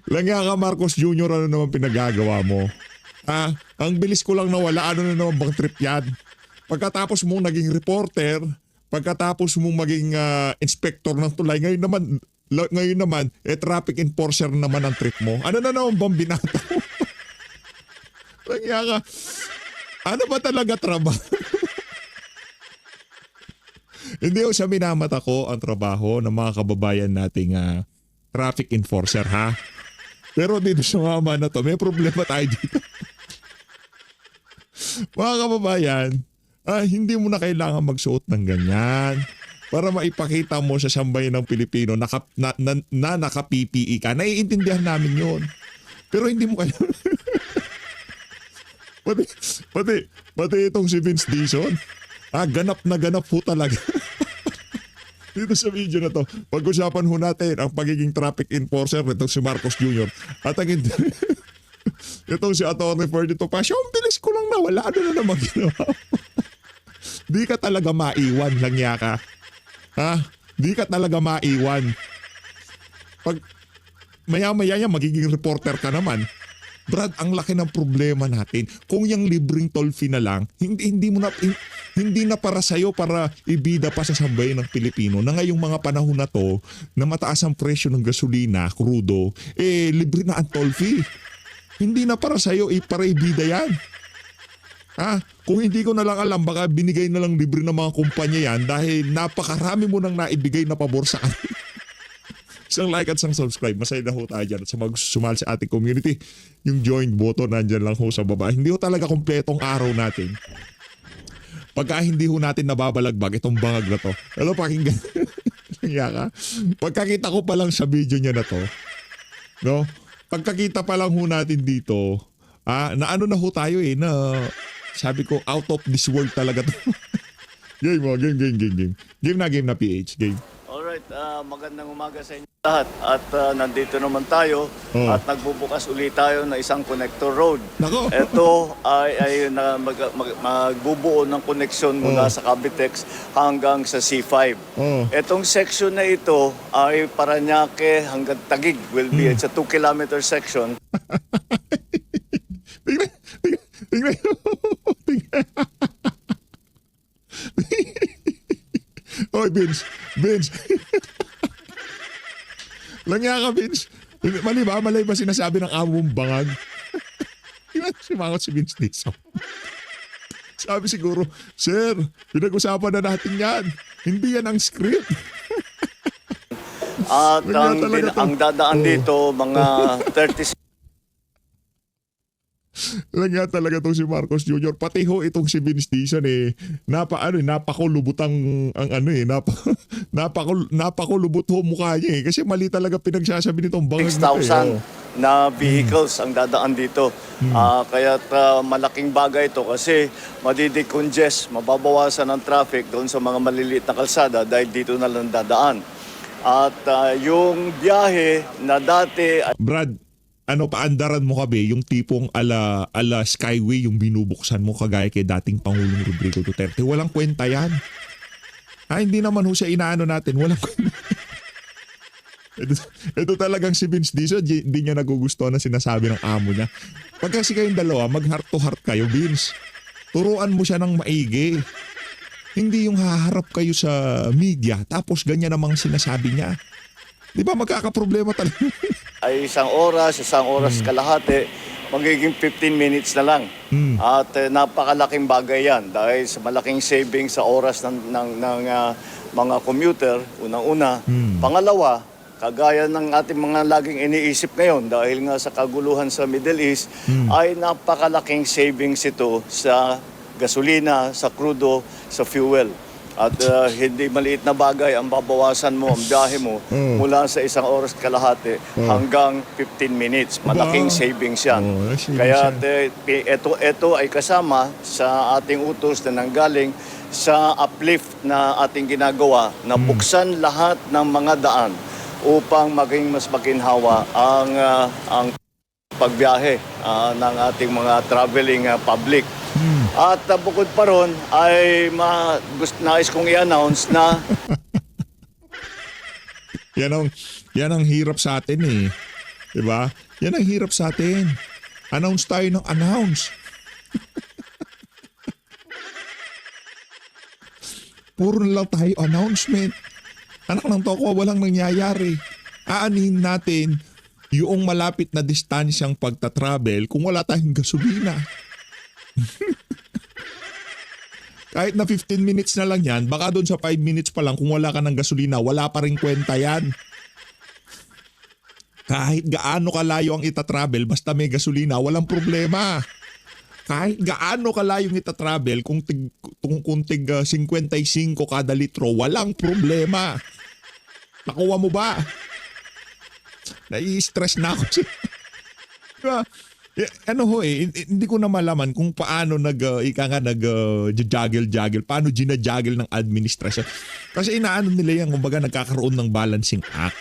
Langya ka Marcos Jr., ano naman pinagagawa mo? Ha? Ang bilis ko lang nawala, ano na naman bang trip yan? Pagkatapos mong naging reporter, pagkatapos mong maging inspector ng tulay, ngayon naman, traffic enforcer naman ang trip mo. Ano na naman bang binata mo? Langya ka. Ano ba talaga trabaho? Hindi ko sa minamata ko ang trabaho ng mga kababayan nating traffic enforcer, ha? Pero dito sa mama na to, may problema tayo dito. Mga kababayan, hindi mo na kailangan magsuot ng ganyan para maipakita mo sa sambayan ng Pilipino na naka-PPE ka. Naiintindihan namin yon. Pero hindi mo kailangan. pati itong si Vince Dizon, ganap na ganap po talaga. Dito sa video na to, pag-usapan ho natin ang pagiging traffic enforcer nitong si Marcos Jr. At ang itong si Atty. Ferdinand Topacio, ang bilis ko lang nawala. Ano na naman ginawa? Di ka talaga maiwan, langya ka. Ha? Di ka talaga maiwan. Pag maya-maya yan, magiging reporter ka naman. Brad, ang laki ng problema natin. Kung yung libreng toll fee na lang, hindi na para sa'yo para ibida pa sa sambayan ng Pilipino na ngayong mga panahon na to na mataas ang presyo ng gasolina, krudo, libre na ang toll fee. Hindi na para sa'yo, para ibida yan. Kung hindi ko na lang alam, baka binigay na lang libre ng mga kumpanya yan dahil napakarami mo nang naibigay na pabor sa akin. Isang like at isang subscribe. Masaya na ho tayo dyan. At sa magsumal sa ating community, yung join button nandyan lang ho sa baba. Hindi ho talaga kompletong araw natin. Pagka hindi ho natin nababalagbag itong bangag na to. Hello, pakinggan. Kaya ka. Pagkakita ko pa lang sa video niya na to, no? Pagkakita pa lang ho natin dito, na ano na ho tayo na sabi ko, out of this world talaga to. Game mo, game. Game na PH, game. Alright, magandang umaga sa inyo lahat. At nandito naman tayo at nagbubukas ulit tayo ng isang connector road. Nako. Ito ay magbubuo ng koneksyon mula sa Cavitex hanggang sa C5. Itong section na ito ay Parañaque hanggang Taguig will be. It's a 2-kilometer section. Tingnan. Oy, Vince. Langya ka, Vince. Malay ba sinasabi ng amo mong bangag? Simangot si Vince Dizon. Sabi siguro, Sir, pinag-usapan na natin yan. Hindi yan ang script. At ang dadaan dito, mga 36 Langya talaga tong si Marcos Jr. Pati ho itong si Vince Dizon napakulubot napakulubot ho mukha niya kasi mali talaga pinagsasabi nitong bangag nito. 6,000 na vehicles ang dadaan dito. Kaya malaking bagay ito kasi madidecongest, mababawasan ang traffic doon sa mga maliliit na kalsada dahil dito na lang dadaan. At yung biyahe na dati Brad, paandaran mo kami yung tipong ala Skyway yung binubuksan mo kagaya kay dating Pangulong Rodrigo Duterte. Walang kwenta yan. Hindi naman ho siya inaano natin. Walang kwenta. Ito talagang si Vince Dizon, hindi niya nagugustuhan na sinasabi ng amo niya. Pag kasi kayong dalawa, mag-heart to heart kayo, Vince. Turuan mo siya ng maigi. Hindi yung haharap kayo sa media tapos ganyan namang sinasabi niya. Di ba magkakaproblema talaga? ay isang oras kalahati, magiging 15 minutes na lang. At napakalaking bagay yan dahil sa malaking savings sa oras ng mga commuter, unang-una. Pangalawa, kagaya ng ating mga laging iniisip ngayon dahil nga sa kaguluhan sa Middle East, ay napakalaking savings ito sa gasolina, sa crudo, sa fuel. At hindi maliit na bagay ang babawasan mo, ang biyahe mo mula sa 1 oras kalahati hanggang 15 minutes. Malaking savings yan. Kaya ito ay kasama sa ating utos na nanggaling sa uplift na ating ginagawa na buksan lahat ng mga daan upang maging mas maginhawa ang pagbiyahe ng ating mga traveling public. At bukod pa ron ay nais kong i-announce na yan ang hirap sa atin eh. Diba? Yan ang hirap sa atin. Announce tayo ng announce. Puro na lang tayo announcement. Anak ng toko, walang nangyayari. Aanihin natin yung malapit na distansyang pagta-travel kung wala tayong gasolina. Kahit na 15 minutes na lang yan, baka doon sa 5 minutes pa lang kung wala ka ng gasolina, wala pa rin kwenta yan. Kahit gaano kalayo ang ita-travel, basta may gasolina, walang problema. Kahit gaano kalayo ang ita-travel, kung tig 55 kada litro, walang problema. Nakuha mo ba? Nai-stress na ako. Diba? Hindi ko na malaman kung paano juggle, paano ginajuggle ng administrasyon. Kasi inaano nila yan, kumbaga nagkakaroon ng balancing act.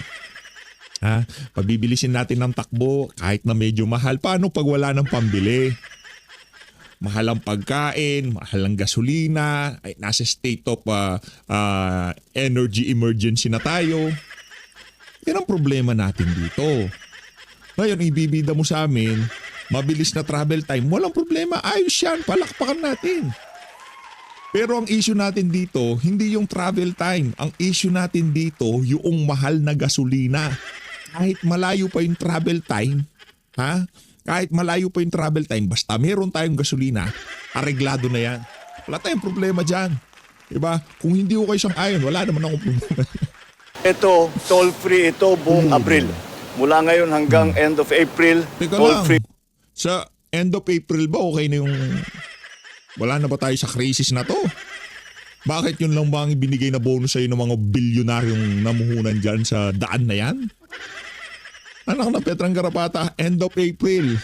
Pabibilisin natin ng takbo kahit na medyo mahal. Paano pag wala ng pambili? Mahal ang pagkain, mahal ang gasolina, ay nasa state of energy emergency na tayo. Yan ang problema natin dito. Ngayon, ibibida mo sa amin, mabilis na travel time, walang problema, ayos yan, palakpakan natin. Pero ang issue natin dito, hindi yung travel time. Ang issue natin dito, yung mahal na gasolina. Kahit malayo pa yung travel time, kahit malayo pa yung travel time, basta meron tayong gasolina, areglado na yan. Wala tayong problema dyan. Diba? Kung hindi ko kayo sang-ayon, wala naman akong problema. Ito, toll-free ito buong Abril. Mula ngayon hanggang end of April, Teka toll-free. lang, sa end of April ba okay na yung... Wala na ba tayo sa crisis na to? Bakit yun lang ba ang ibinigay na bonus sa'yo ng mga bilyonaryong namuhunan dyan sa daan na yan? Anak na Petrang Garapata, end of April.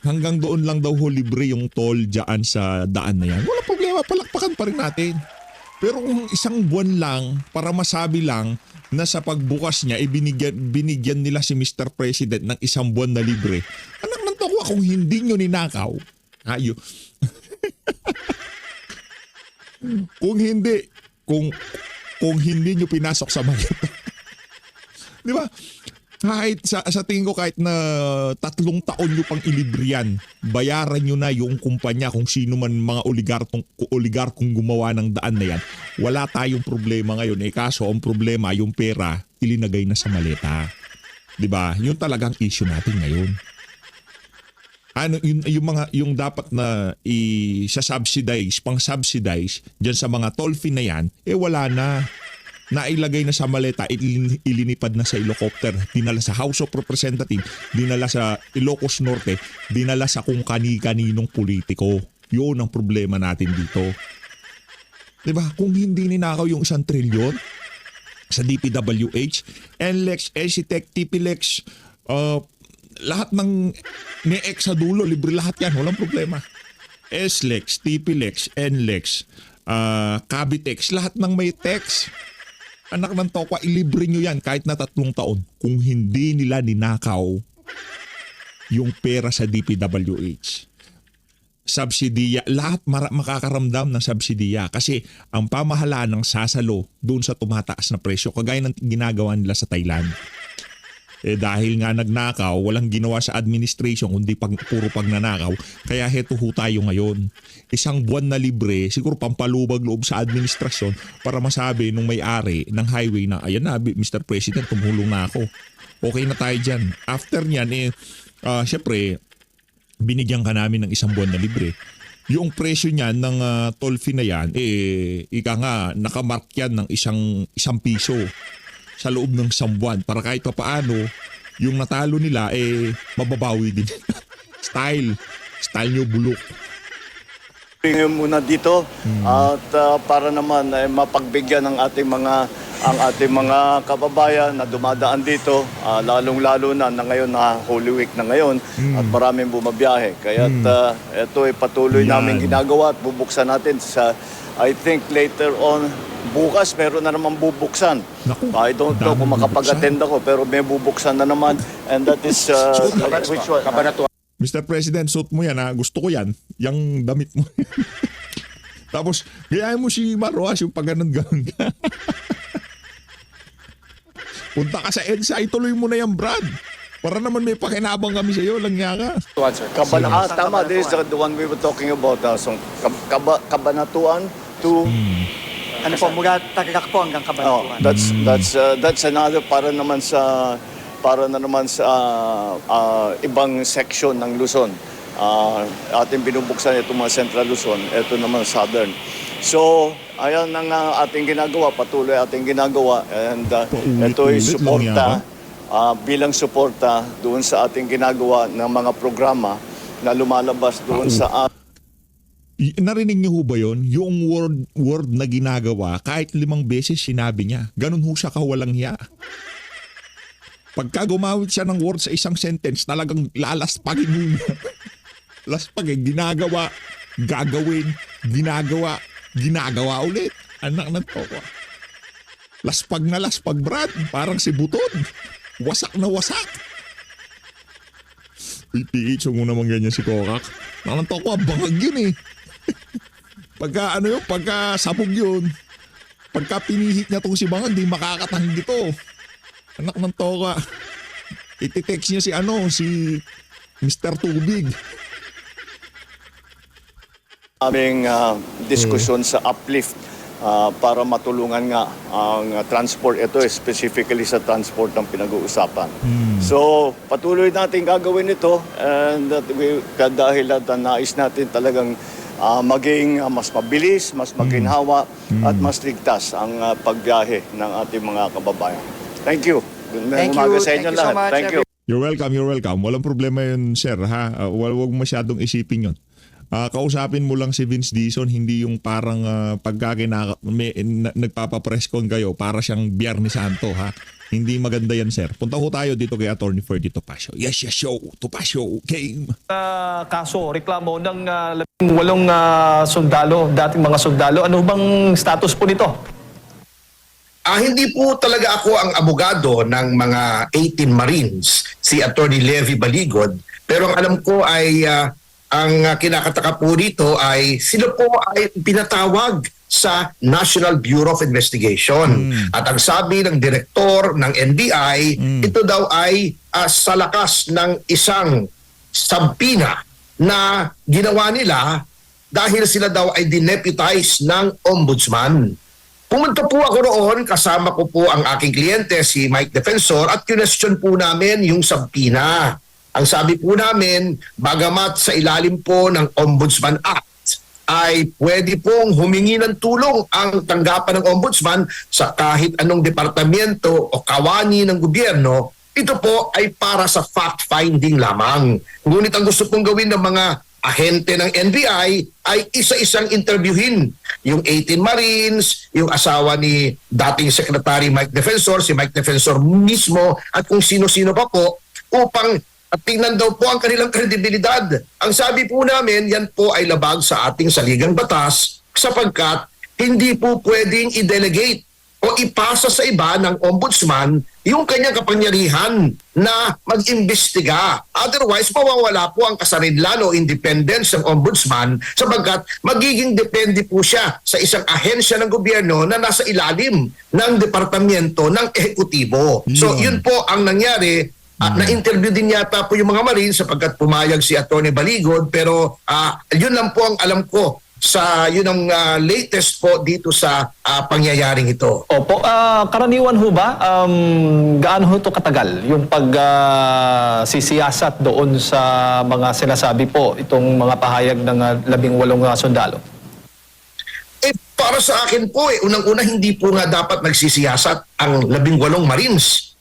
Hanggang doon lang daw ho libre yung toll dyan sa daan na yan. Wala problema, palakpakan pa rin natin. Pero kung isang buwan lang, para masabi lang na sa pagbukas niya, binigyan nila si Mr. President ng isang buwan na libre. Anak ng tokwa, kung hindi nyo ninakaw, kung hindi nyo pinasok sa mga di ba? Kahit sa tingin ko kahit na 3 taon nyo pang ilibriyan, bayaran nyo na yung kumpanya kung sino man mga oligarkong gumawa ng daan na yan. Wala tayong problema ngayon. Kaso ang problema, yung pera, ilinagay na sa maleta. Diba? Yun talagang issue natin ngayon. Yung dapat na i-subsidize, pang-subsidize dyan sa mga toll fee na yan, wala na. Nailagay na sa maleta, ilinipad na sa helicopter, dinala sa House of Representatives, dinala sa Ilocos Norte, dinala sa kung kani-kaninong politiko. Yun ang problema natin dito. Diba? Kung hindi ninakaw yung 1 trilyon sa DPWH, NLEX, ECTEC, TPLEX, lahat ng NEX sa dulo, libre lahat yan, walang problema. SLEX, TPLEX, NLEX, Cavitex, lahat ng may text. Anak ng tokwa, ilibre nyo yan kahit na 3 taon kung hindi nila ninakaw yung pera sa DPWH. Subsidiya, lahat makakaramdam ng subsidiya kasi ang pamahalaan ng sasalo doon sa tumataas na presyo kagaya ng ginagawa nila sa Thailand. Dahil nga nagnakaw, walang ginawa sa administration kundi puro pagnanakaw. Kaya heto ho tayo ngayon. 1 buwan na libre, siguro pampalubag loob sa administrasyon para masabi nung may-ari ng highway na, ayan na, Mr. President, tumulong na ako. Okay na tayo dyan. After nyan, syempre, binigyan ka namin ng 1 buwan na libre. Yung presyo niyan ng toll fee na yan, ika nga, nakamark yan ng isang piso sa loob ng 1 buwan para kahit pa paano yung natalo nila mababawi din. Style nyo bulok. Ngayon muna dito at para naman mapagbigyan ng ating mga kababayan na dumadaan dito, lalong-lalo na ngayon na Holy Week na ngayon at maraming bumabiyahe. Kaya ito ay patuloy namin ginagawa at bubuksan natin sa, I think later on, bukas meron na naman bubuksan. Naku, I don't know kung makapag-attend ako pero may bubuksan na naman and that is which one? Mr. President, suit mo yan ha. Gusto ko yan. Yang damit mo. Tapos, gayahin mo si Maroas yung pag ganun-ganun ka. Punta ka sa EDSA, ituloy mo na yan, Brad. Para naman may pakinabang kami sa iyo, lang niya ka. Tama, this is the one we were talking about. So, Kabanatuan to... Ano po, mula Tagak po hanggang Oh, Cabanatuan. that's another para na naman sa ibang section ng Luzon. Ating binubuksan itong mga Central Luzon, ito naman Southern. So, ayan ang ating ginagawa, patuloy ating ginagawa, and ito ay Paulit-ulit lang suporta, bilang suporta doon sa ating ginagawa ng mga programa na lumalabas doon sa Narinig niyo ho ba yun? Yung word na ginagawa, kahit 5 beses sinabi niya. Ganun ho siya kawalang hiya. Pagka gumawit siya ng word sa isang sentence, talagang lalaspagin mo niya. Laspagin, ginagawa, gagawin, ginagawa ulit. Anak na to. Laspag na laspag, Brad. Parang si Buton. Wasak na wasak. PH mo naman ganyan si Kokak. Nakanto ko, bangag yun eh. Pagka sabog yun, pagka pinihit niya tong si Bangag, di makakatanggi to. Anak ng toka. Iti-text niya si Mr. Tubig. aming diskusyon sa uplift para matulungan nga ang transport. Ito specifically sa transport ng pinag-uusapan. So patuloy natin gagawin ito, and dahil nais natin talagang maging mas mabilis, mas maginhawa at mas ligtas ang pagbiyahe ng ating mga kababayan. Thank you. Thank you. Thank you so much, Thank you. You're welcome. Walang problema yun, sir, ha? Huwag masyadong isipin yun. Kausapin mo lang si Vince Dizon, hindi yung parang nagpapapress con kayo para siyang Biyernes Santo, ha? Hindi maganda yan, sir. Punta ko tayo dito kay Attorney Ferdy Topacio. Yes, show. Topacio, game. Kaso, reklamo ng 8 sundalo, dating mga sundalo. Ano bang status po nito? Hindi po talaga ako ang abogado ng mga 18 Marines, si Attorney Levy Baligod. Pero ang alam ko ay ang kinakataka po dito ay sila po ay pinatawag sa National Bureau of Investigation. At ang sabi ng direktor ng NBI, ito daw ay sa lakas ng isang sabpina na ginawa nila dahil sila daw ay dineputize ng ombudsman. Pumunta po ako roon, kasama ko po ang aking kliyente, si Mike Defensor, at question po namin yung sabpina. Ang sabi po namin, bagamat sa ilalim po ng Ombudsman Act, ay pwede pong humingi ng tulong ang tanggapan ng ombudsman sa kahit anong departamento o kawani ng gobyerno. Ito po ay para sa fact-finding lamang. Ngunit ang gusto pong gawin ng mga ahente ng NBI ay isa-isang interviewin yung 18 Marines, yung asawa ni dating Secretary Mike Defensor, si Mike Defensor mismo, at kung sino-sino pa po, upang tingnan daw po ang kanilang kredibilidad. Ang sabi po namin, yan po ay labag sa ating saligang batas sapagkat hindi po pwedeng i-delegate o ipasa sa iba ng ombudsman yung kanyang kapangyarihan na mag-imbestiga. Otherwise, mawawala po ang kasarinlan o independence ng ombudsman sapagkat magiging depende po siya sa isang ahensya ng gobyerno na nasa ilalim ng departamento ng ehekutibo. So, yun po ang nangyari. Na-interview din yata po yung mga Marines sapagkat pumayag si Atty. Baligod, pero yun lang po ang alam ko sa yun ang latest po dito sa pangyayaring ito. Opo, karaniwan ho ba, gaano ho ito katagal yung sisiyasat doon sa mga sinasabi po itong mga pahayag ng 18 sundalo? Para sa akin po, unang-una hindi po nga dapat nagsisiyasat ang 18 Marines.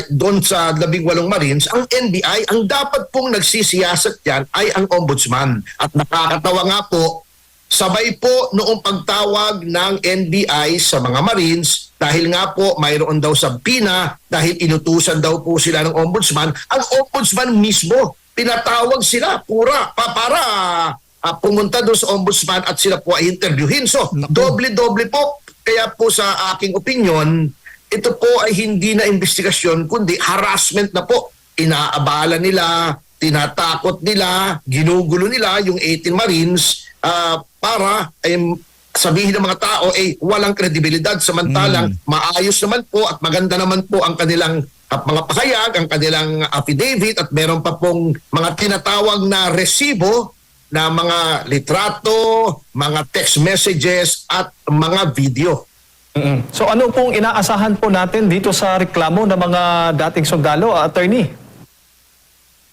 Doon sa 18 Marines, ang NBI, ang dapat pong nagsisiyasat yan ay ang ombudsman. At nakakatawa nga po, sabay po noong pagtawag ng NBI sa mga Marines, dahil nga po mayroon daw sabpina, dahil inutusan daw po sila ng ombudsman, ang ombudsman mismo, pinatawag sila para pumunta doon sa ombudsman at sila po ay interviewin. So, doble-doble po. Kaya po sa aking opinion, ito po ay hindi na investigasyon kundi harassment na po. Inaabala nila, tinatakot nila, ginugulo nila yung 18 Marines para sabihin ng mga tao walang kredibilidad, samantalang maayos naman po at maganda naman po ang kanilang mga pahayag, ang kanilang affidavit, at meron pa pong mga tinatawag na resibo na mga litrato, mga text messages at mga video. So ano pong inaasahan po natin dito sa reklamo ng mga dating sundalo, attorney?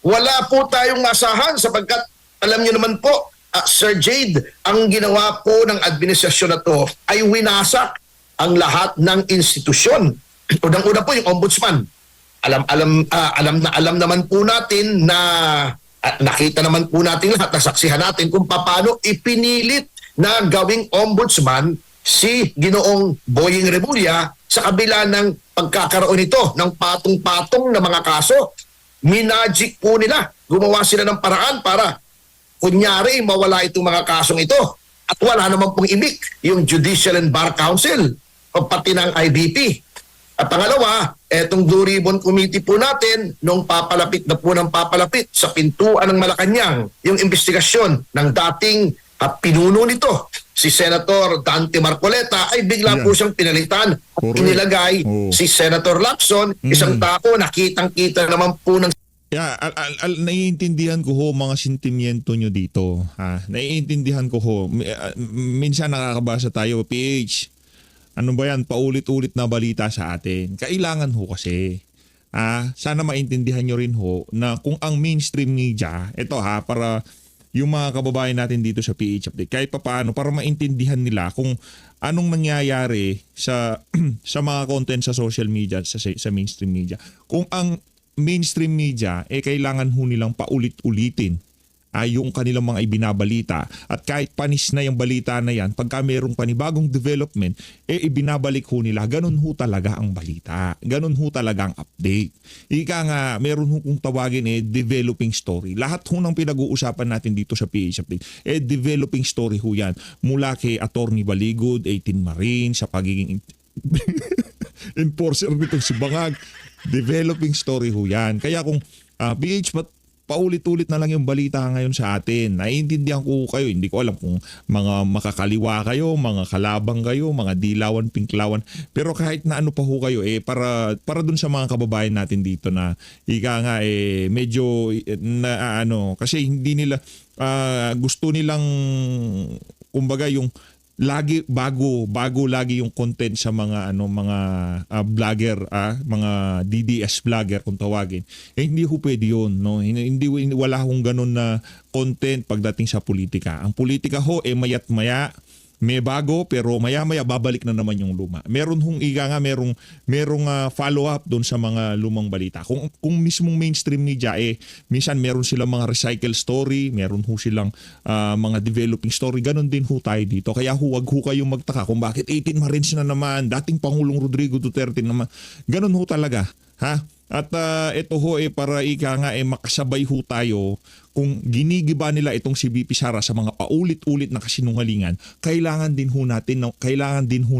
Wala po tayong masahan sapagkat alam niyo naman po, Sir Jade, ang ginawa po ng administrasyon na to ay winasak ang lahat ng institusyon. Unang-una po yung ombudsman. Alam naman po natin na nakita naman po natin lahat, nasaksihan natin kung paano ipinilit na gawing ombudsman si Ginoong Boying Remulla sa kabila ng pagkakaroon nito ng patong-patong na mga kaso. Minagic po nila. Gumawa sila ng paraan para kunyari mawala itong mga kasong ito. At wala naman pong imik yung Judicial and Bar Council o pati ng IBP. At pangalawa, etong Blue Ribbon Committee po natin, nung papalapit na po ng papalapit sa pintuan ng Malacanang, yung investigasyon ng dating pinuno nito, si Senator Dante Marcoleta, ay bigla po siyang pinalitan at Correct. inilagay si Senator Lacson, isang tao na kitang-kita naman po ng Yeah, naiintindihan ko ho mga sentimiento nyo dito. Ha? Naiintindihan ko ho. Minsan nakakabasa tayo, PH, ano ba yan, paulit-ulit na balita sa atin. Kailangan ho kasi. Sana maintindihan nyo rin ho na kung ang mainstream media, ito para yung mga kababayan natin dito sa PH Update, kahit paano, para maintindihan nila kung anong nangyayari sa sa mga content sa social media, sa mainstream media. Kung ang mainstream media, kailangan ho nilang paulit-ulitin yung kanilang mga ibinabalita. At kahit panis na yung balita na yan, pagka mayroong panibagong development, ibinabalik ho nila. Ganun ho talaga ang balita. Ganun ho talaga ang update. Ika nga, meron ho kung tawagin developing story. Lahat ho ng pinag-uusapan natin dito sa PH Update, developing story ho yan. Mula kay Attorney Baligod, 18 Marines, sa pagiging enforcer nitong si Bangag, developing story ho yan. Kaya kung PH, paulit-ulit na lang yung balita ngayon sa atin. Naiintindihan ko kayo. Hindi ko alam kung mga makakaliwa kayo, mga kalabang kayo, mga dilawan, pinklawan. Pero kahit na ano pa ho kayo, para dun sa mga kababayan natin dito na ika nga medyo na kasi hindi nila gusto nilang kumbaga yung lagi bago lagi yung content sa mga vlogger, mga DDS vlogger kung tawagin. Hindi ho pwede yun, no? Hindi wala hong ganun na content pagdating sa politika. Ang politika ho mayat maya may bago, pero maya-maya babalik na naman yung luma. Meron hong merong follow-up doon sa mga lumang balita. Kung mismong mainstream media, minsan meron silang mga recycle story, meron ho silang mga developing story. Ganon din ho tayo dito. Kaya huwag ho kayong magtaka kung bakit 18 Marines na naman, dating Pangulong Rodrigo Duterte naman. Ganon ho talaga. Ha? At ito ho para ika nga makasabay ho tayo kung ginigiba nila itong si VP Sara sa mga paulit-ulit na kasinungalingan, kailangan din ho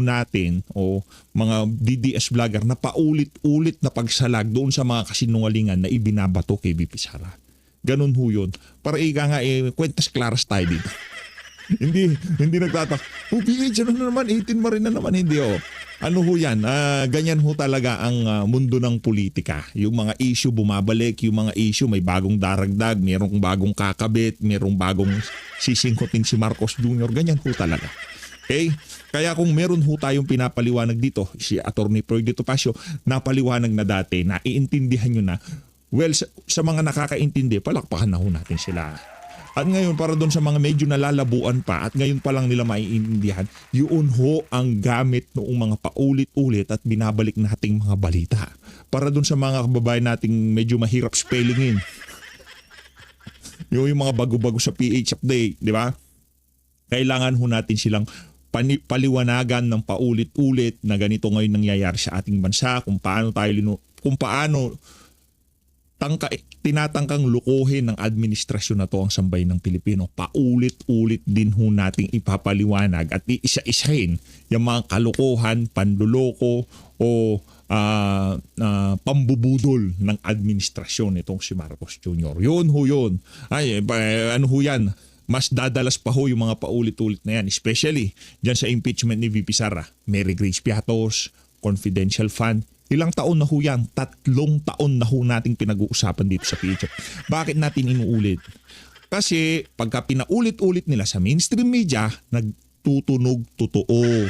natin o mga DDS vlogger na paulit-ulit na pagsalag doon sa mga kasinungalingan na ibinabato kay VP Sara. Ganun ho yun. Para ika nga kwentas klaras tayo dito. hindi nagtatak. PH, ano na naman, 18 Marine na naman, hindi Ano ho yan? Ganyan ho talaga ang mundo ng politika. Yung mga issue bumabalik, yung mga issue may bagong daragdag, merong bagong kakabit, merong bagong sisingkutin si Marcos Jr. Ganyan ho talaga. Okay? Kaya kung meron ho tayong pinapaliwanag dito, si Attorney Floyd Topacio, napaliwanag na dati, naiintindihan nyo na, well, sa mga nakakaintindi, palakpakan na ho natin sila. At ngayon, para doon sa mga medyo nalalabuan pa at ngayon pa lang nila maiintindihan, yun ho ang gamit noong mga paulit-ulit at binabalik nating mga balita. Para doon sa mga kababayan nating medyo mahirap spellingin. Yung mga bago-bago sa PH Update, di ba? Kailangan ho natin silang paliwanagan ng paulit-ulit na ganito ngayon nangyayari sa ating bansa, kung paano tinatangkang lukuhin ng administrasyon na to ang sambayan ng Pilipino. Paulit-ulit din ho nating ipapaliwanag at iisa-isahin yung mga kalukuhan, panluloko o pambubudol ng administrasyon itong si Marcos Jr. Yun ho yun. Ano ho yan? mas dadalas pa ho yung mga paulit-ulit na yan, especially dyan sa impeachment ni VP Sara. Mary Grace Piatos, confidential fund. Ilang taon na ho yan? 3 taon na ho nating pinag-uusapan dito sa PHF. Bakit natin inuulit? Kasi pagka pinaulit-ulit nila sa mainstream media, nagtutunog totoo.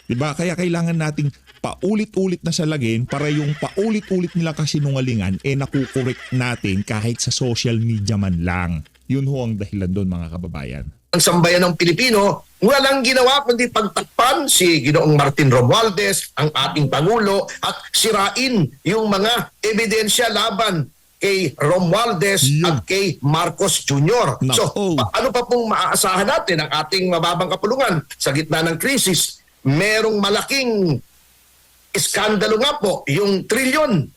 Diba? Kaya kailangan nating paulit-ulit na salagin para yung paulit-ulit nila kasinungalingan nakukorek natin kahit sa social media man lang. Yun ho ang dahilan doon, mga kababayan. Ang sambayan ng Pilipino, walang ginawa kundi pagtakpan si Ginoong Martin Romualdez, ang ating Pangulo, at sirain yung mga ebidensya laban kay Romualdez at kay Marcos Jr. So, ano pa pong maaasahan natin ang ating mababang kapulungan sa gitna ng krisis? Merong malaking iskandalo nga po, yung 1.3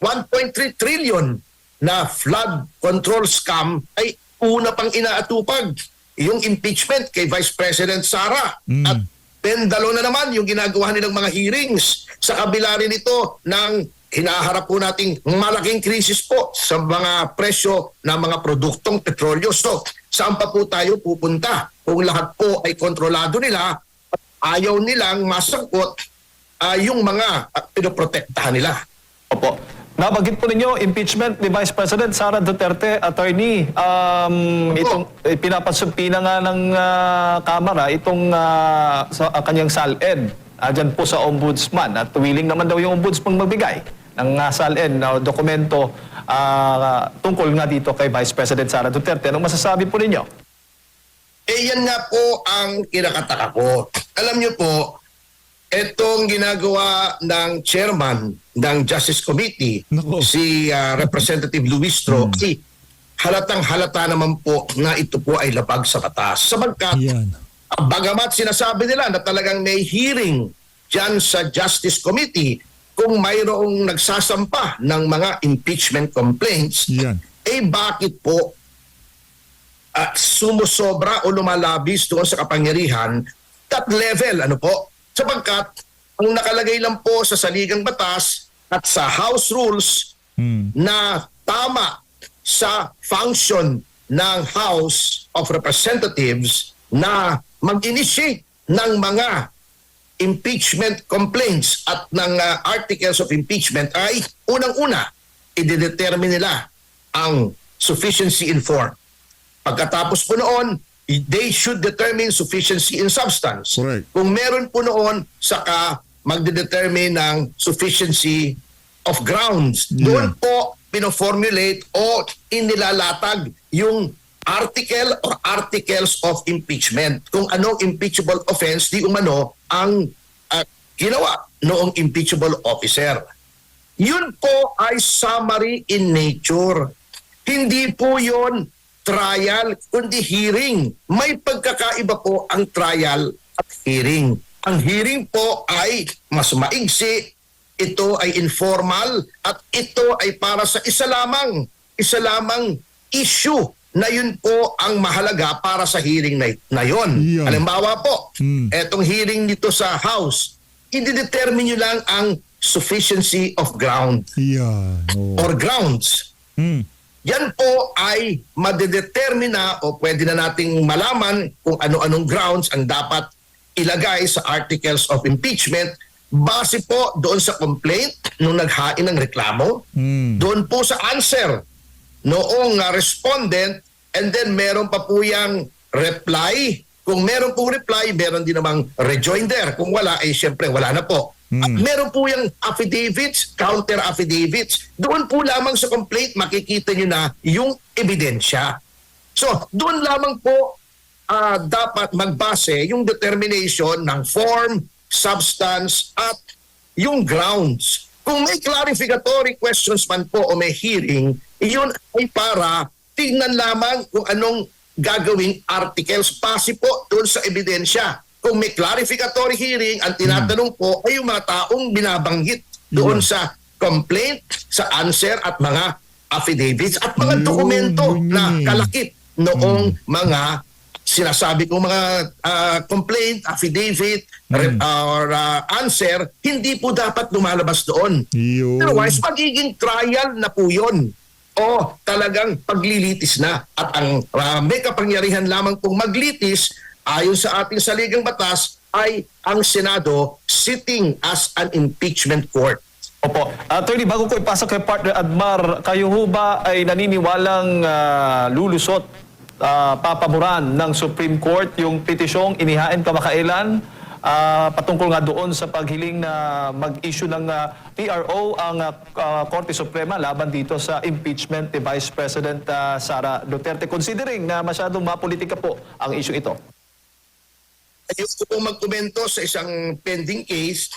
trillion na flood control scam ay una pang inaatupag yung impeachment kay Vice President Sara. At pendalo na naman yung ginagawa nilang mga hearings. Sa kabila rin ito ng hinaharap po nating malaking krisis po sa mga presyo ng mga produktong petrolyo. So, saan pa po tayo pupunta kung lahat po ay kontrolado nila at ayaw nilang masangkot yung mga pinoprotektahan nila. Opo. Nabanggit po ninyo, impeachment ni Vice President Sara Duterte, attorney. Itong pinapasumpi na nga ng Kamara itong sa kanyang SALN dyan po sa Ombudsman. At willing naman daw yung Ombudsman magbigay ng SALN na dokumento tungkol nga dito kay Vice President Sara Duterte. Anong masasabi po ninyo? Yan nga po ang kinakataka ko. Alam niyo po, itong ginagawa ng chairman ng Justice Committee, si Representative Luistro, halatang halata naman po na ito po ay labag sa batas. Sabagkat, bagamat sinasabi nila na talagang may hearing dyan sa Justice Committee kung mayroong nagsasampa ng mga impeachment complaints, bakit po sumusobra o lumalabis doon sa kapangyarihan that level, ano po? Sapagkat ang nakalagay lang po sa saligang batas at sa House Rules na tama sa function ng House of Representatives na mag-initiate ng mga impeachment complaints at ng articles of impeachment ay unang-una, i-determine nila ang sufficiency in form. Pagkatapos po noon, they should determine sufficiency in substance. Correct. Kung meron po noon, saka magde-determine ng sufficiency of grounds. Doon po pino-formulate o inilalatag yung article or articles of impeachment. Kung anong impeachable offense di umano ang ginawa noong impeachable officer. Yun po ay summary in nature. Hindi po yun trial, kundi hearing. May pagkakaiba po ang trial at hearing. Ang hearing po ay mas maigsi, ito ay informal, at ito ay para sa isa lamang issue na yun po ang mahalaga para sa hearing na yun. Halimbawa po, etong hearing dito sa House, i-determine nyo lang ang sufficiency of ground or grounds. Yan po ay madedetermina o pwede na nating malaman kung ano-anong grounds ang dapat ilagay sa articles of impeachment base po doon sa complaint nung naghain ng reklamo, doon po sa answer noong respondent, and then meron pa po yung reply. Kung meron pong reply, meron din namang rejoinder. Kung wala, syempre wala na po. At meron po yung affidavits, counter affidavits. Doon po lamang sa complaint makikita nyo na yung ebidensya. So, doon lamang po dapat magbase yung determination ng form, substance, at yung grounds. Kung may clarificatory questions man po o may hearing, iyon ay para tingnan lamang kung anong gagawing articles base po doon sa ebidensya. Kung may clarificatory hearing, ang tinatanong po ay yung mga taong binabanggit doon sa complaint, sa answer at mga affidavits at mga dokumento na kalakip noong mga sinasabi kong mga complaint, affidavit, or answer, hindi po dapat lumalabas doon. Otherwise, magiging trial na po yun. o talagang paglilitis na. At ang may kapangyarihan lamang pong maglitis ayon sa ating saligang batas ay ang Senado sitting as an impeachment court. Opo. Attorney, bago ko ipasok kay partner Admar, kayo ho ba ay naniniwalang lulusot, papaboran ng Supreme Court yung petisyong inihain kamakailan patungkol nga doon sa paghiling na mag-issue ng PRO ang Korte Suprema laban dito sa impeachment ni Vice President Sara Duterte, considering na masyadong mapolitika po ang issue ito? Ayoko pong magkomento sa isang pending case.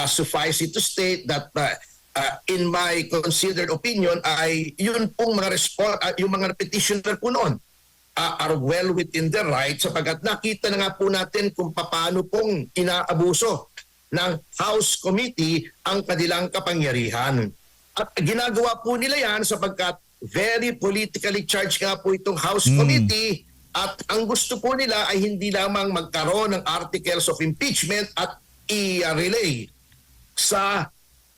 Suffice it to state that in my considered opinion ay yun pong mga yung mga petitioner po noon are well within their right sapagkat nakita na nga po natin kung paano pong inaabuso ng House Committee ang kanilang kapangyarihan. At ginagawa po nila yan sapagkat very politically charged nga po itong House Committee at ang gusto po nila ay hindi lamang magkaroon ng articles of impeachment at i-relay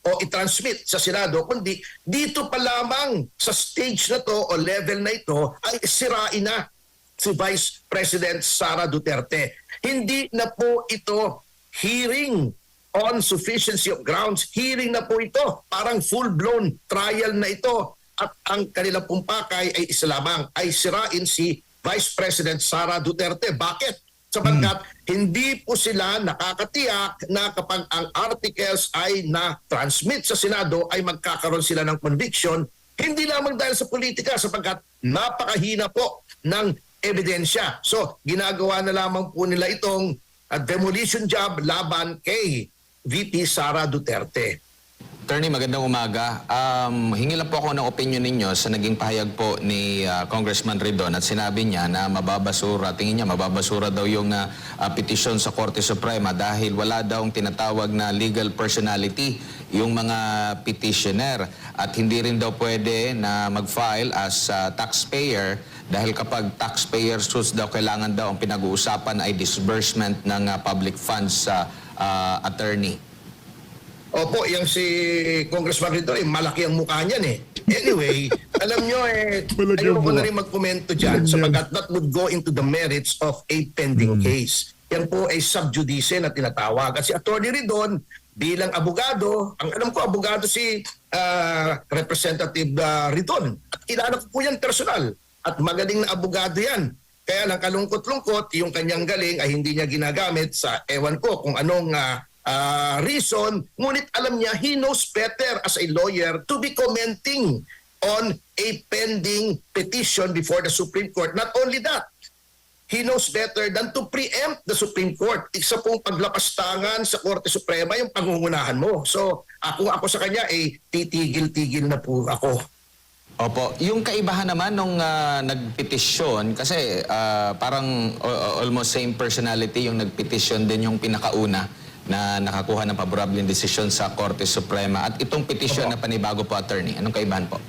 o i-transmit sa Senado, kundi dito pa lamang sa stage na to o level na ito ay sirain na si Vice President Sara Duterte. Hindi na po ito hearing on sufficiency of grounds. Hearing na po ito. Parang full-blown trial na ito. At ang kanilang pumpakay ay isa lamang, ay sirain si Vice President Sara Duterte. Bakit? Sapagkat hindi po sila nakakatiyak na kapag ang articles ay na-transmit sa Senado ay magkakaroon sila ng conviction, hindi lamang dahil sa politika sapagkat napakahina po ng ebidensya. So, ginagawa na lamang po nila itong demolition job laban kay VP Sara Duterte. Attorney, magandang umaga. Hingi lang po ako ng opinion ninyo sa naging pahayag po ni Congressman Ridon at sinabi niya na mababasura, tingin niya mababasura daw yung petisyon sa Korte Suprema dahil wala daw tinatawag na legal personality yung mga petitioner at hindi rin daw pwede na mag-file as taxpayer dahil kapag taxpayer suits daw kailangan daw ang pinag-uusapan ay disbursement ng public funds sa attorney. Opo, yung si Congressman Ridon, malaki ang mukha niyan eh. Anyway, alam nyo Malaki ang ayoko na mukha. rin magkomento dyan sapagkat that would go into the merits of a pending case. Yan po ay sub judice na tinatawag. At si Attorney Ridon, bilang abogado, ang alam ko abogado si Representative Ridon. At kilala ko po yan personal. At magaling na abogado yan. Kaya lang kalungkot-lungkot, yung kanyang galing ay hindi niya ginagamit sa ewan ko kung anong reason, ngunit alam niya, he knows better as a lawyer to be commenting on a pending petition before the Supreme Court. Not only that, he knows better than to preempt the Supreme Court. Isa pong paglapastangan sa Korte Suprema yung pangungunahan mo. So, ako sa kanya, titigil-tigil na po ako. Opo, yung kaibahan naman nung nagpetisyon, kasi parang almost same personality yung nagpetisyon din yung pinakauna na nakakuha ng paborableng desisyon sa Korte Suprema. At itong petisyon na panibago po, attorney, anong kaibahan po?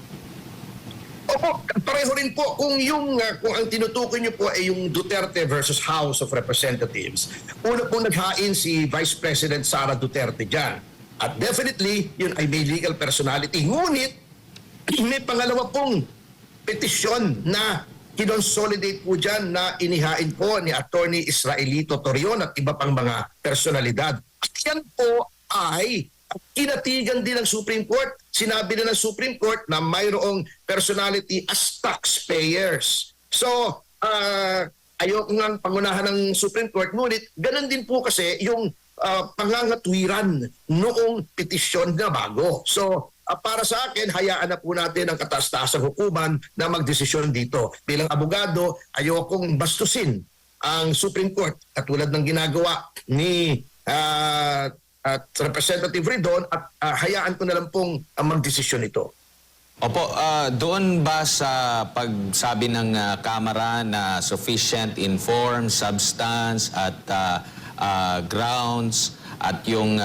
Opo, pareho rin po kung kung ang tinutukoy niyo po ay yung Duterte versus House of Representatives. Una pong naghain si Vice President Sara Duterte dyan. At definitely, yun ay may legal personality. Ngunit, may pangalawa pong petisyon na kinonsolidate po dyan na inihain po ni Attorney Israelito Torion at iba pang mga personalidad. At yan po ay kinatigan din ng Supreme Court. Sinabi na ng Supreme Court na mayroong personality as taxpayers. So, ayoko nga pangunahan ng Supreme Court, ngunit ganun din po kasi yung pangangatwiran noong petisyon na bago. So, para sa akin, hayaan na po natin ang kataas-taasang hukuman na magdesisyon dito. Bilang abogado, ayokong bastusin ang Supreme Court katulad ng ginagawa ni Representative Ridon at hayaan ko na lang pong magdesisyon ito. Opo, doon ba sa pagsabi ng Kamara na sufficient in form, substance at grounds at yung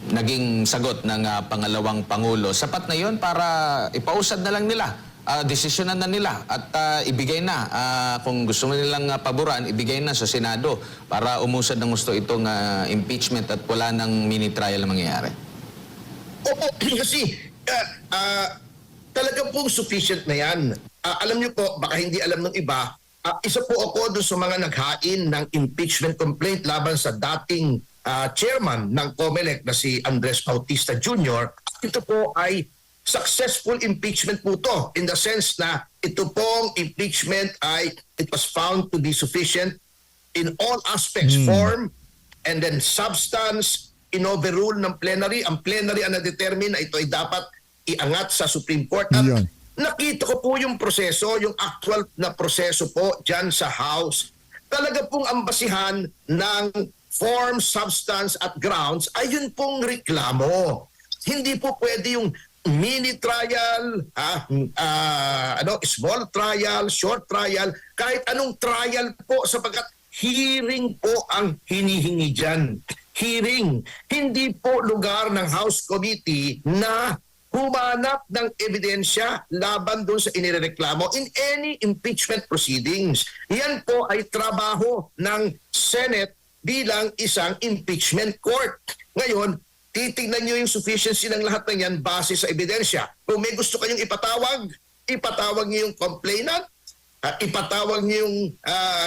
naging sagot ng pangalawang Pangulo, sapat na yon para ipausad na lang nila, desisyonan na nila at ibigay na, kung gusto mo nilang paboran, ibigay na sa Senado para umusad ng gusto itong impeachment at wala ng mini-trial na mangyayari? Opo, kasi talagang pong sufficient na yan. Alam niyo po, baka hindi alam ng iba, isa po ako doon sa mga naghain ng impeachment complaint laban sa dating chairman ng COMELEC na si Andres Bautista Jr. Ito po ay successful impeachment po to in the sense na ito pong impeachment ay it was found to be sufficient in all aspects, form and then substance, in-overrule ng plenary. Ang plenary ang na-determine na ito ay dapat iangat sa Supreme Court. At Yan. nakita ko po yung proseso, yung actual na proseso po dyan sa House. Talaga pong ang basihan ng form, substance at grounds ay yun pong reklamo. Hindi po pwede yung mini trial, small trial, short trial, kahit anong trial po sapagkat hearing po ang hinihingi dyan. Hearing. Hindi po lugar ng House Committee na humanap ng ebidensya laban doon sa inireklamo in any impeachment proceedings. Yan po ay trabaho ng Senate bilang isang impeachment court. Ngayon, titingnan nyo yung sufficiency ng lahat ng yan base sa ebidensya. Kung may gusto kayong ipatawag nyo yung complainant, ipatawag nyo yung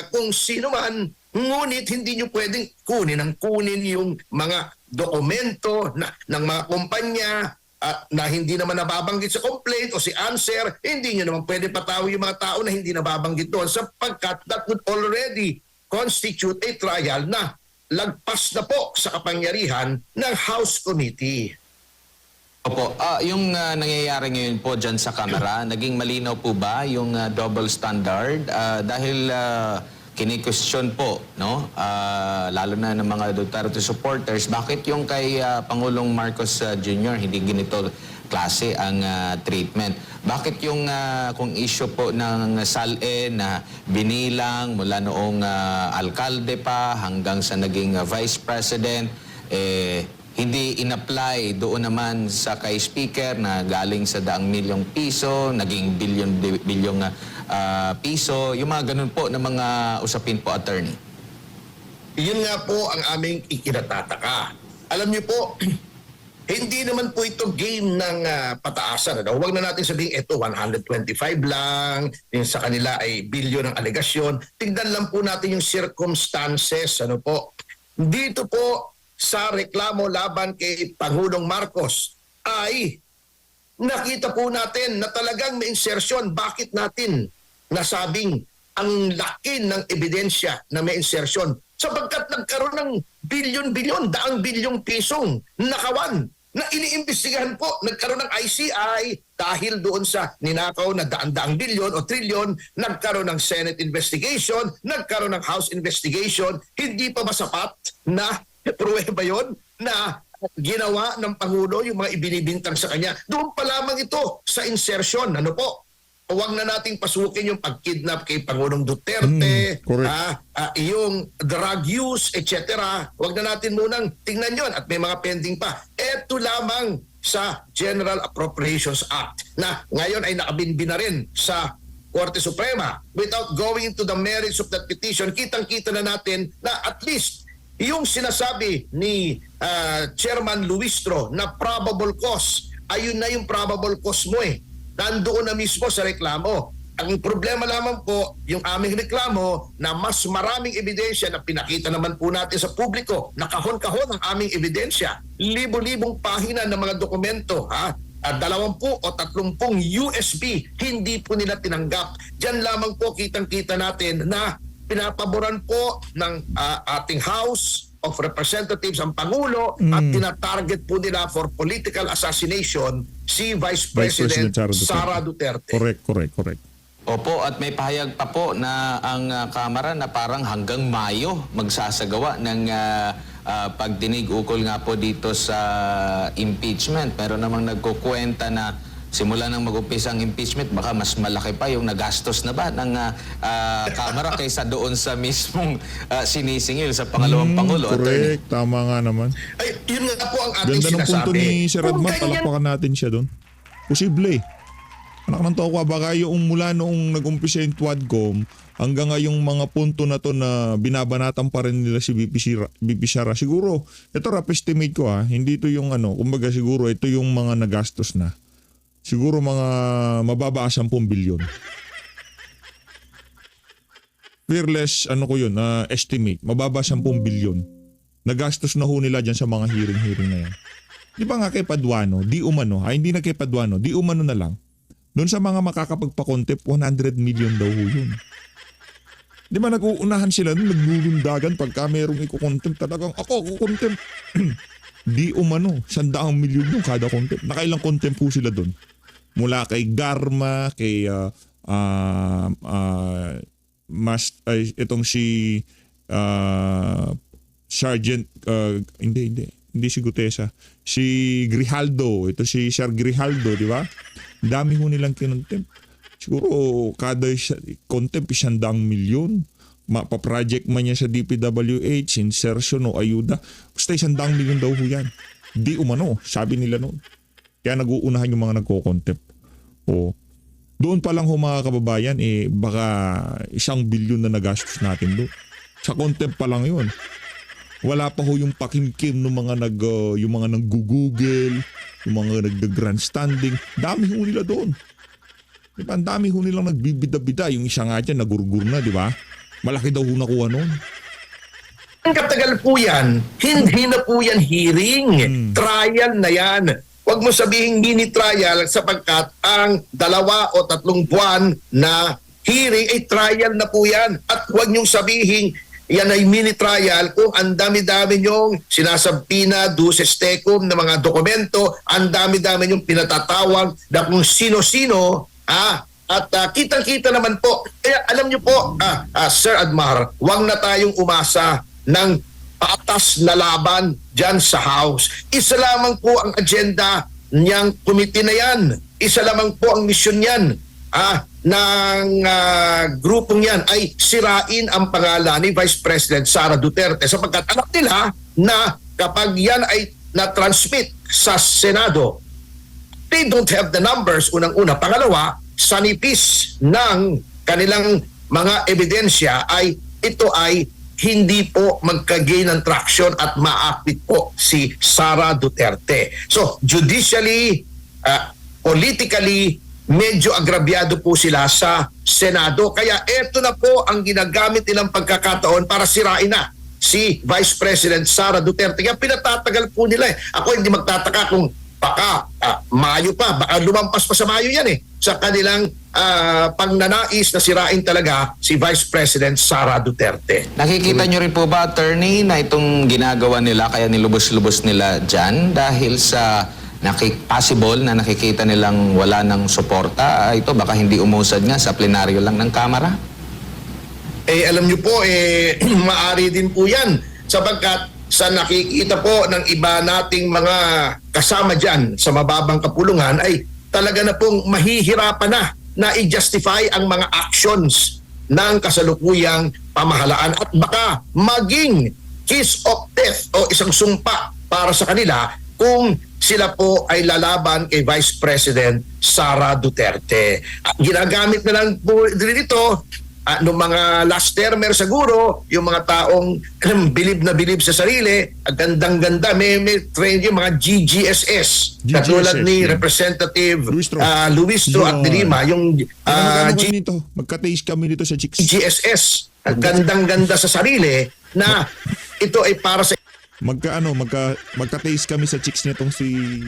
kung sino man, ngunit hindi nyo pwedeng kunin yung mga dokumento ng mga kumpanya na hindi naman nababanggit sa complaint o si answer, hindi nyo naman pwede patawag yung mga tao na hindi nababanggit doon sapagkat that would already constitute a trial na lagpas na po sa kapangyarihan ng House Committee. Opo, yung nangyayari ngayon po dyan sa Kamara, naging malinaw po ba yung double standard? Dahil kini-question po, no? Lalo na ng mga Duterte supporters, bakit yung kay Pangulong Marcos Jr. hindi ganito klase ang treatment? Bakit yung kung issue po ng SALE na binilang mula noong alkalde pa hanggang sa naging vice president, hindi in-apply doon naman sa kay speaker na galing sa daang milyong piso, naging bilyong piso, yung mga ganun po na mga usapin po, attorney. Yun nga po ang aming ikinatataka. Alam niyo po, hindi naman po ito game ng pataasan. Ano? Huwag na natin sabihin, ito 125 lang, yung sa kanila ay bilyon ng alegasyon. Tignan lang po natin yung circumstances. Ano po? Dito po sa reklamo laban kay Pangulong Marcos ay nakita po natin na talagang may insertion. Bakit natin nasabing ang laki ng ebidensya na may insertion? Sapagkat nagkaroon ng bilyon-bilyon, daang bilyong pisong nakawan na iniimbestigahan po. Nagkaroon ng ICI dahil doon sa ninakaw na daan-daang bilyon o trilyon, nagkaroon ng Senate investigation, nagkaroon ng House investigation. Hindi pa ba sapat na pruweba yon na ginawa ng Pangulo yung mga ibinibintang sa kanya? Doon pa lamang ito sa insertion. Ano po? Huwag na nating pasukin yung pag-kidnap kay Pangulong Duterte, yung drug use, etc. Huwag na natin munang tingnan yon at may mga pending pa. Ito lamang sa General Appropriations Act na ngayon ay nakabinbin na rin sa Korte Suprema. Without going into the merits of that petition, kitang-kita na natin na at least yung sinasabi ni Chairman Luistro na probable cause, ayun na yung probable cause mo eh. Nandoon na mismo sa reklamo. Ang problema lamang po, yung aming reklamo na mas maraming ebidensya na pinakita naman po natin sa publiko, nakahon-kahon ang aming ebidensya. Libo-libong pahina ng mga dokumento, 20 o 30 USB, hindi po nila tinanggap. Diyan lamang po kitang-kita natin na pinapaboran po ng ating House of Representatives ang Pangulo at tinatarget po nila for political assassination si Vice President Sara Duterte. Correct. Opo, at may pahayag pa po na ang Kamara na parang hanggang Mayo magsasagawa ng pagdinig ukol nga po dito sa impeachment. Pero namang nagkukwenta na simula nang mag-umpisa ang impeachment, baka mas malaki pa yung nagastos na ba ng Kamara kaysa doon sa mismong sinisingil sa pangalawang Pangulo. Correct, tama nga naman. Ay, yun nga po ang ating Ganda ng sinasabi. punto ni Sir Kung Edmar, ganyan- palakpakan natin siya doon. Posible. Anak ng toko, baka yung mula noong nag-umpisa yung Twadcom, hanggang ngayong mga punto na to na binabanatan pa rin nila si BP Sara. Siguro, ito rough estimate ko hindi ito yung kumbaga siguro ito yung mga nagastos na. Siguro mga mababa 10 bilyon. Fearless, ano ko yun, estimate, mababa 10 bilyon. Nagastos na ho nila dyan sa mga hearing na yan. Di ba nga kay Paduano, di umano, hindi na kay Paduano, di umano na lang. Doon sa mga makakapagpa-contempt, 100 million daw ho yun. Di ba nag-uunahan sila, naglulundagan pagka merong iko-contempt, talagang ako, kukontempt. Di umano, 100 milyon yung kada contempt. Nakailang contempt po sila doon. Mula kay Garma, kay itong si Sergeant, hindi si Gutesa, si Grijaldo, ito si Sir Grijaldo, di ba? Dami ho nilang kinontempt. Siguro kada contempt 100 milyon. Mapaproject man niya sa DPWH, insertion o ayuda. Basta 100 milyon daw ho yan. Di umano, sabi nila noon. Kaya nag-uunahan yung mga nagko-contempt. O, doon pa lang ho mga kababayan, baka 1 bilyon na nagastos natin doon. Sa contempt pa lang yun. Wala pa ho yung pakimkim ng mga yung mga nag-google, yung mga nag-grandstanding. Dami ho nila doon. Diba? Ang dami ho nilang nagbibida-bida. Yung isa nga dyan, nagurgur na, di ba? Malaki daw ho nakuha noon. Ang katagal po yan, hindi na po yan hearing. Trial na yan. Huwag mo sabihin mini trial sapagkat ang 2 o 3 buwan na hearing ay trial na po yan. At huwag niyong sabihin yan ay mini trial kung ang dami-dami niyong sinasabpina, duces tecum na mga dokumento, ang dami-dami niyong pinatatawag na kung sino-sino, at kitang-kita naman po. Kaya alam niyo po, Sir Admar, huwag na tayong umasa ng patas na laban dyan sa House. Isa lamang po ang agenda niyang committee na yan. Isa lamang po ang mission yan ng grupong yan ay sirain ang pangalan ni Vice President Sara Duterte sapagkat alam nila na kapag yan ay na-transmit sa Senado, they don't have the numbers, unang-una. Pangalawa, sa nipis ng kanilang mga ebidensya ay ito ay hindi po magka-gain ng traction at ma-acquit po si Sara Duterte. So, judicially, politically, medyo agrabyado po sila sa Senado. Kaya ito na po ang ginagamit nilang pagkakataon para sirain na si Vice President Sara Duterte. Kaya pinatatagal po nila eh. Ako hindi magtataka kung baka Mayo pa, baka lumampas pa sa Mayo yan sa kanilang pagnanais na sirain talaga si Vice President Sara Duterte. Nakikita nyo rin po ba, attorney, na itong ginagawa nila, kaya nilubos-lubos nila dyan dahil sa possible na nakikita nilang wala ng suporta, ito baka hindi umusad nga sa plenaryo lang ng Kamara? Alam nyo po, maari din po yan sapagkat sa nakikita po ng iba nating mga kasama dyan sa mababang kapulungan ay talaga na pong mahihirapan na i-justify ang mga actions ng kasalukuyang pamahalaan at baka maging kiss of death o isang sumpa para sa kanila kung sila po ay lalaban kay Vice President Sara Duterte. At ginagamit na lang po dito noong mga last termer siguro, yung mga taong bilib na bilib sa sarili, gandang-ganda, may train yung mga GGSS. Katulad ni Representative Luistro at Dilima, yung magka-taste kami nito sa chicks. GGSS. Gandang-ganda sa sarili na ito ay para sa magka-taste kami sa chicks nitong si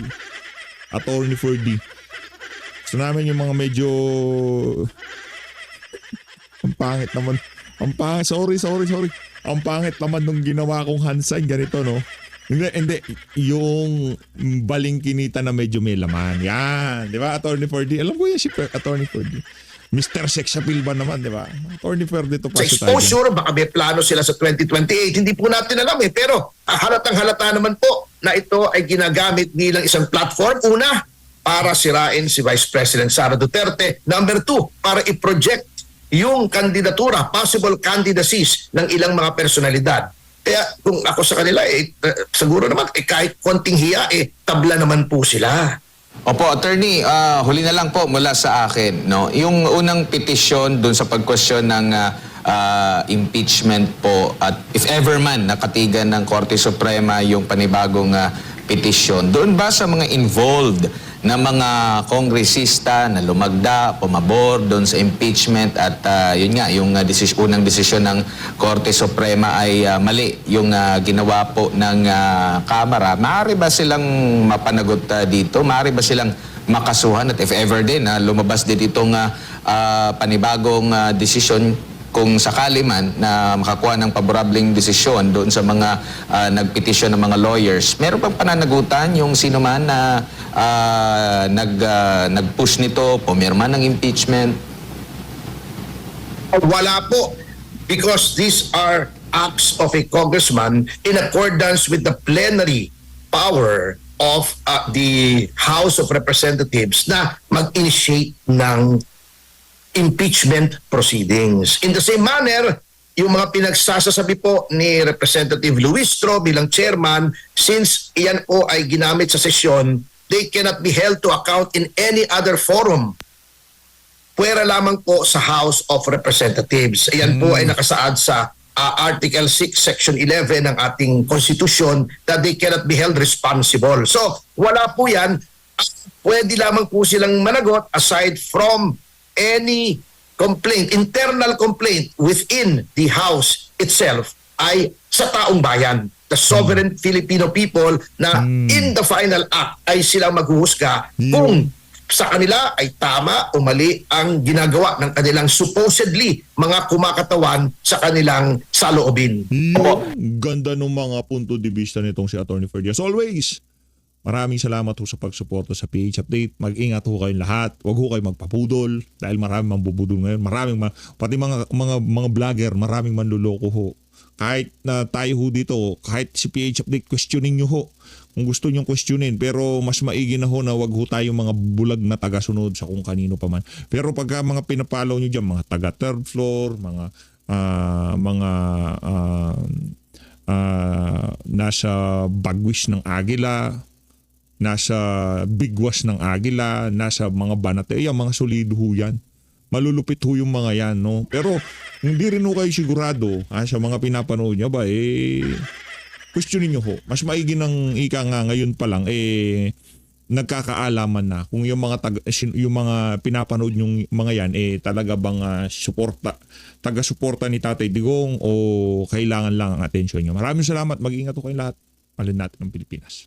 Attorney 4D. Gusto namin yung mga medyo ang pangit naman. Sorry. Ang pangit naman nung ginawa kong hand sign, ganito, no? Hindi. Yung baling kinita na medyo may laman. Yan. Di ba, Attorney 4D? Alam ko yan si Attorney 4D. Mr. Sex Appeal ba naman, di ba? Attorney 4D to pa sa exposure, baka may plano sila sa 2028. Hindi po natin alam Pero halatang-halata naman po na ito ay ginagamit bilang isang platform. Una, para sirain si Vice President Sara Duterte. Number 2, para i-project yung kandidatura, possible candidacies ng ilang mga personalidad. Kaya kung ako sa kanila, siguro naman kahit konting hiya, tabla naman po sila. Opo, attorney, huli na lang po mula sa akin. No? Yung unang petisyon dun sa pag-question ng impeachment po at if ever man nakatigan ng Korte Suprema yung panibagong petisyon, doon ba sa mga involved na mga kongresista na lumagda, pumabor doon sa impeachment at yun nga, yung unang desisyon ng Korte Suprema ay mali yung ginawa po ng Kamara. Maaari ba silang mapanagot dito? Maaari ba silang makasuhan at if ever din lumabas din itong panibagong desisyon kung sakali man na makakuha ng paborableng desisyon doon sa mga nagpetisyon ng mga lawyers, meron bang pananagutan yung sino man na nag-push nito, pumirma ng impeachment? Wala po, because these are acts of a congressman in accordance with the plenary power of the House of Representatives na mag-initiate ng impeachment proceedings. In the same manner, yung mga pinagsasasabi po ni Representative Luistro bilang chairman, since iyan po ay ginamit sa sesyon, they cannot be held to account in any other forum. Puwera lamang po sa House of Representatives. Iyan po ay nakasaad sa Article 6, Section 11 ng ating konstitusyon that they cannot be held responsible. So, wala po yan. Pwede lamang po silang managot aside from any complaint, internal complaint within the House itself ay sa taong bayan, the sovereign Filipino people na in the final act ay silang maghuhusga kung sa kanila ay tama o mali ang ginagawa ng kanilang supposedly mga kumakatawan sa kanilang saloobin. Ganda ng mga punto de vista nitong si Attorney Ferdy. As always, maraming salamat ho sa pagsuporta sa PH Update. Mag-ingat ho kayong lahat. Huwag ho kayo magpapudol dahil maraming mambubudol ngayon. Pati mga vlogger, maraming manluloko ho. Kahit na tayo ho dito, kahit si PH Update, questionin nyo ho. Kung gusto nyong questionin, pero mas maigi na ho na wag ho tayong mga bulag na tagasunod sa kung kanino pa man. Pero pagka mga pinapalaw nyo dyan, mga taga third floor, mga nasa bagwis ng Agila, nasa bigwas ng Agila, nasa mga banate, yan, mga solido ho yan. Malulupit ho yung mga yan, no? Pero hindi rin ho kayo sigurado sa mga pinapanood nyo ba, questionin nyo ho. Mas maigi ng ika nga ngayon pa lang, nagkakaalaman na kung yung mga pinapanood yung mga yan, talaga bang taga-suporta ni Tatay Digong o kailangan lang ang atensyon nyo. Maraming salamat. Mag-ingat ho kayong lahat. Alin natin ng Pilipinas.